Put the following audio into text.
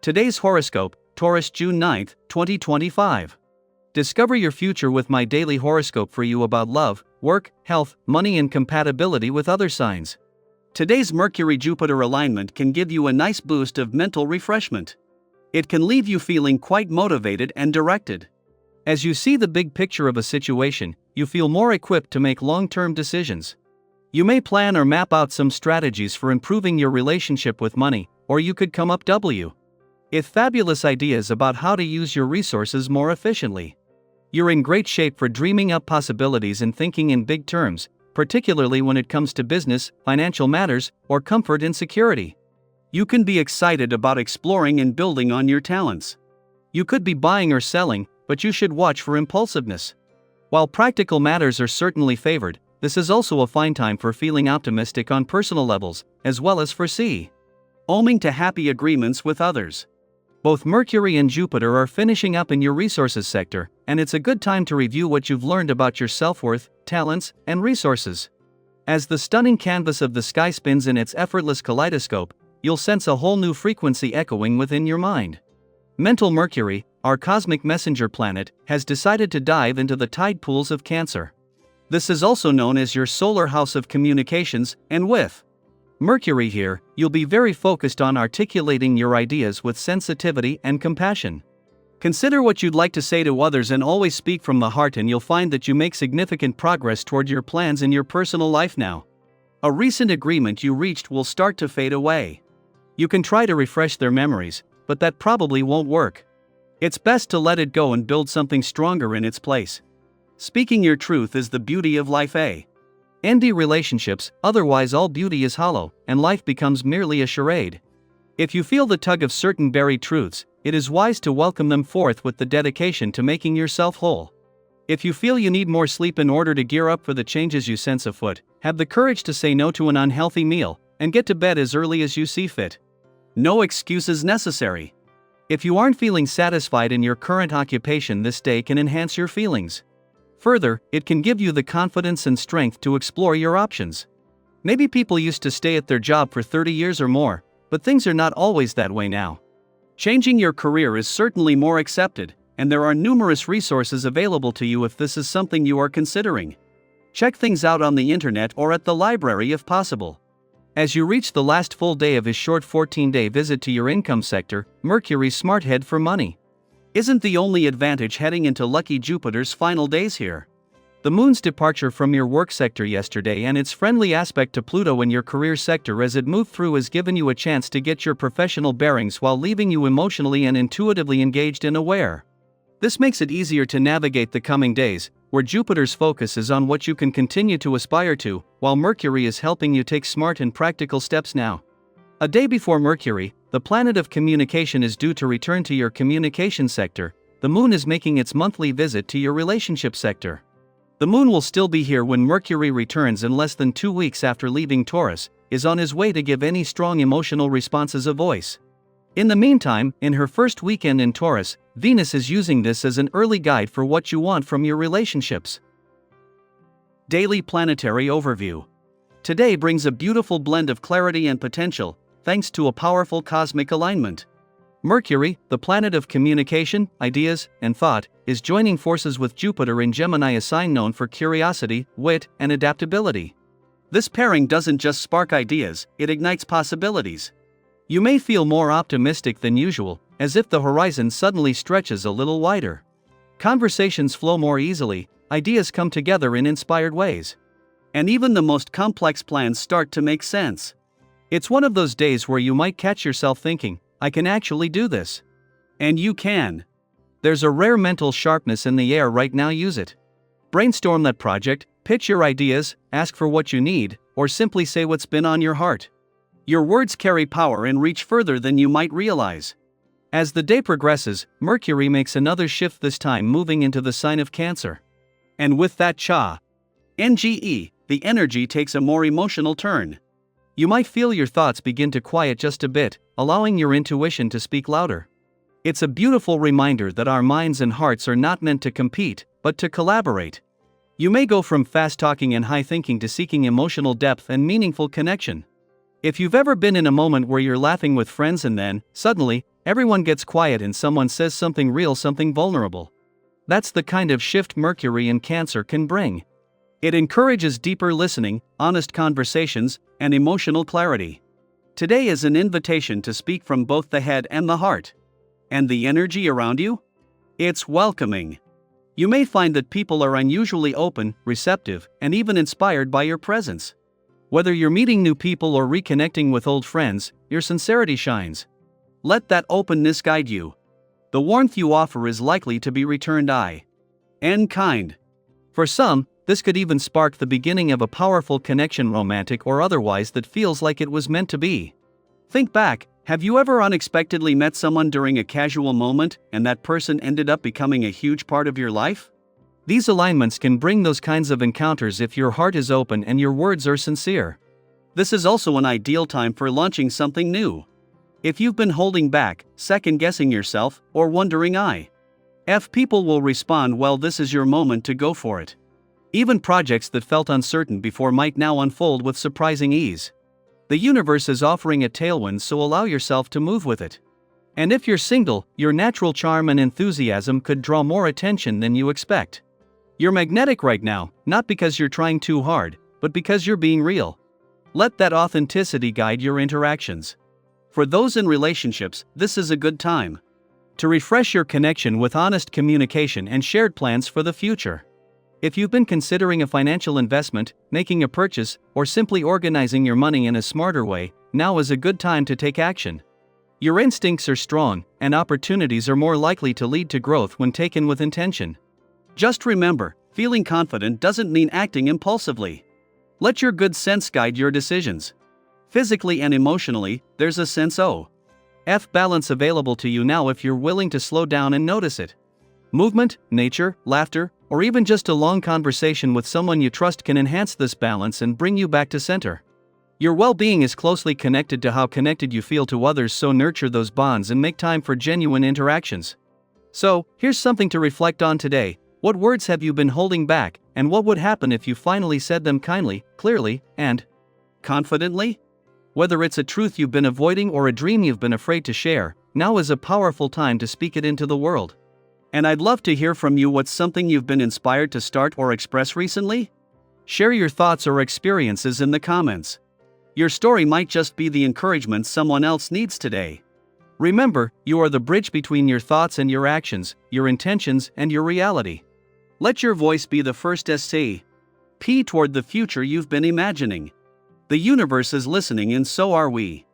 Today's horoscope, Taurus June 9, 2025. Discover your future with my daily horoscope for you about love, work, health, money and compatibility with other signs. Today's Mercury-Jupiter alignment can give you a nice boost of mental refreshment. It can leave you feeling quite motivated and directed. As you see the big picture of a situation, you feel more equipped to make long-term decisions. You may plan or map out some strategies for improving your relationship with money, or you could come up with fabulous ideas about how to use your resources more efficiently. You're in great shape for dreaming up possibilities and thinking in big terms, particularly when it comes to business, financial matters, or comfort and security. You can be excited about exploring and building on your talents. You could be buying or selling, but you should watch for impulsiveness. While practical matters are certainly favored, this is also a fine time for feeling optimistic on personal levels, as well as for owing to happy agreements with others. Both Mercury and Jupiter are finishing up in your resources sector, and it's a good time to review what you've learned about your self-worth, talents, and resources. As the stunning canvas of the sky spins in its effortless kaleidoscope, you'll sense a whole new frequency echoing within your mind. Mental Mercury, our cosmic messenger planet, has decided to dive into the tide pools of Cancer. This is also known as your solar house of communications, and with Mercury here, you'll be very focused on articulating your ideas with sensitivity and compassion. Consider what you'd like to say to others and always speak from the heart, and you'll find that you make significant progress toward your plans in your personal life now. A recent agreement you reached will start to fade away. You can try to refresh their memories, but that probably won't work. It's best to let it go and build something stronger in its place. Speaking your truth is the beauty of life. ND relationships, otherwise all beauty is hollow, and life becomes merely a charade. If you feel the tug of certain buried truths, it is wise to welcome them forth with the dedication to making yourself whole. If you feel you need more sleep in order to gear up for the changes you sense afoot, have the courage to say no to an unhealthy meal, and get to bed as early as you see fit. No excuses necessary. If you aren't feeling satisfied in your current occupation, this day can enhance your feelings. Further, it can give you the confidence and strength to explore your options. Maybe people used to stay at their job for 30 years or more, but things are not always that way now. Changing your career is certainly more accepted, and there are numerous resources available to you if this is something you are considering. Check things out on the internet or at the library if possible. As you reach the last full day of his short 14-day visit to your income sector, Mercury's smart head for money isn't the only advantage heading into lucky Jupiter's final days here. The moon's departure from your work sector yesterday and its friendly aspect to Pluto in your career sector as it moved through has given you a chance to get your professional bearings while leaving you emotionally and intuitively engaged and aware. This makes it easier to navigate the coming days, where Jupiter's focus is on what you can continue to aspire to, while Mercury is helping you take smart and practical steps now. A day before Mercury, the planet of communication, is due to return to your communication sector, the moon is making its monthly visit to your relationship sector. The moon will still be here when Mercury returns in less than 2 weeks after leaving Taurus, is on his way to give any strong emotional responses a voice. In the meantime, in her first weekend in Taurus, Venus is using this as an early guide for what you want from your relationships. Daily Planetary Overview. Today brings a beautiful blend of clarity and potential, thanks to a powerful cosmic alignment. Mercury, the planet of communication, ideas, and thought, is joining forces with Jupiter in Gemini, a sign known for curiosity, wit, and adaptability. This pairing doesn't just spark ideas, it ignites possibilities. You may feel more optimistic than usual, as if the horizon suddenly stretches a little wider. Conversations flow more easily, ideas come together in inspired ways. And even the most complex plans start to make sense. It's one of those days where you might catch yourself thinking, I can actually do this. And you can. There's a rare mental sharpness in the air right now, use it. Brainstorm that project, pitch your ideas, ask for what you need, or simply say what's been on your heart. Your words carry power and reach further than you might realize. As the day progresses, Mercury makes another shift, this time moving into the sign of Cancer. And with that the energy takes a more emotional turn. You might feel your thoughts begin to quiet just a bit, allowing your intuition to speak louder. It's a beautiful reminder that our minds and hearts are not meant to compete, but to collaborate. You may go from fast talking and high thinking to seeking emotional depth and meaningful connection. If you've ever been in a moment where you're laughing with friends and then, suddenly, everyone gets quiet and someone says something real, something vulnerable. That's the kind of shift Mercury in Cancer can bring. It encourages deeper listening, honest conversations, and emotional clarity. Today is an invitation to speak from both the head and the heart. And the energy around you? It's welcoming. You may find that people are unusually open, receptive, and even inspired by your presence. Whether you're meeting new people or reconnecting with old friends, your sincerity shines. Let that openness guide you. The warmth you offer is likely to be returned and kind. For some, this could even spark the beginning of a powerful connection, romantic or otherwise, that feels like it was meant to be. Think back, have you ever unexpectedly met someone during a casual moment, and that person ended up becoming a huge part of your life? These alignments can bring those kinds of encounters if your heart is open and your words are sincere. This is also an ideal time for launching something new. If you've been holding back, second-guessing yourself, or wondering if people will respond well, this is your moment to go for it. Even projects that felt uncertain before might now unfold with surprising ease. The universe is offering a tailwind, so allow yourself to move with it. And if you're single, your natural charm and enthusiasm could draw more attention than you expect. You're magnetic right now, not because you're trying too hard, but because you're being real. Let that authenticity guide your interactions. For those in relationships, this is a good time to refresh your connection with honest communication and shared plans for the future. If you've been considering a financial investment, making a purchase, or simply organizing your money in a smarter way, now is a good time to take action. Your instincts are strong, and opportunities are more likely to lead to growth when taken with intention. Just remember, feeling confident doesn't mean acting impulsively. Let your good sense guide your decisions. Physically and emotionally, there's a sense of balance available to you now if you're willing to slow down and notice it. Movement, nature, laughter, or even just a long conversation with someone you trust can enhance this balance and bring you back to center. Your well-being is closely connected to how connected you feel to others, so nurture those bonds and make time for genuine interactions. So, here's something to reflect on today. What words have you been holding back, and what would happen if you finally said them kindly, clearly, and confidently? Whether it's a truth you've been avoiding or a dream you've been afraid to share, now is a powerful time to speak it into the world. And I'd love to hear from you. What's something you've been inspired to start or express recently? Share your thoughts or experiences in the comments. Your story might just be the encouragement someone else needs today. Remember, you are the bridge between your thoughts and your actions, your intentions and your reality. Let your voice be the first step toward the future you've been imagining. The universe is listening, and so are we.